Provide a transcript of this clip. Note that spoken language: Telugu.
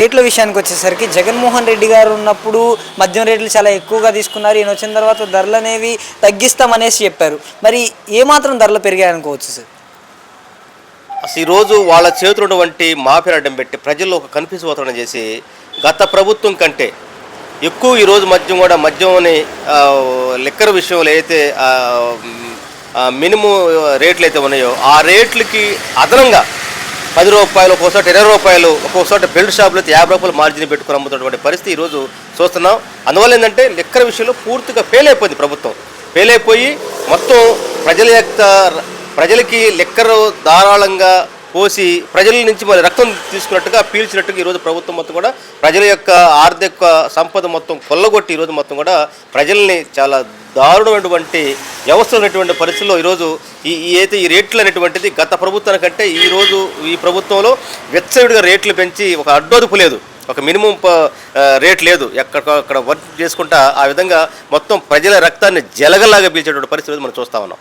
రేట్ల విషయానికి వచ్చేసరికి జగన్మోహన్ రెడ్డి గారు ఉన్నప్పుడు మద్యం రేట్లు చాలా ఎక్కువగా తీసుకున్నారు. ఈయన వచ్చిన తర్వాత ధరలు అనేవి తగ్గిస్తామనేసి చెప్పారు. మరి ఏమాత్రం ధరలు పెరిగాయనుకోవచ్చు సార్? అసలు ఈరోజు వాళ్ళ చేతులు ఉన్నటువంటి మాఫియా అడ్డం పెట్టి ప్రజల్లో ఒక కన్ఫ్యూజ్ వాతావరణం చేసి గత ప్రభుత్వం కంటే ఎక్కువ ఈరోజు మద్యంని లిక్కర్ విషయంలో అయితే మినిమం రేట్లు అయితే ఉన్నాయో ఆ రేట్లకి అదనంగా 10 రూపాయలు, ఒక్కోసారి 20 రూపాయలు, ఒక్కోసారి బెల్ట్ షాపులు అయితే 50 రూపాయలు మార్జిన్ పెట్టుకుని అమ్ముతున్నటువంటి పరిస్థితి ఈరోజు చూస్తున్నాం. అందువల్ల ఏంటంటే లిక్కర్ విషయంలో పూర్తిగా ఫెయిల్ అయిపోయింది ప్రభుత్వం. ఫెయిల్ అయిపోయి మొత్తం ప్రజలకి లిక్కర్ ధారాళంగా పోసి ప్రజల నుంచి మరి రక్తం తీసుకున్నట్టుగా పీల్చినట్టుగా ఈరోజు ప్రభుత్వం మొత్తం కూడా ప్రజల యొక్క ఆర్థిక సంపద మొత్తం కొల్లగొట్టి ఈరోజు మొత్తం కూడా ప్రజల్ని చాలా దారుణమైనటువంటి వ్యవస్థ ఉన్నటువంటి పరిస్థితుల్లో ఈరోజు ఈ రేట్లు అనేటువంటిది గత ప్రభుత్వానికంటే ఈరోజు ఈ ప్రభుత్వంలో వెచ్చవిడిగా రేట్లు పెంచి ఒక అడ్డొదుపు లేదు, ఒక మినిమం రేట్ లేదు, ఎక్కడక్కడ వర్క్ చేసుకుంటా ఆ విధంగా మొత్తం ప్రజల రక్తాన్ని జలగలాగా పీల్చేటువంటి పరిస్థితి మనం చూస్తా ఉన్నాం.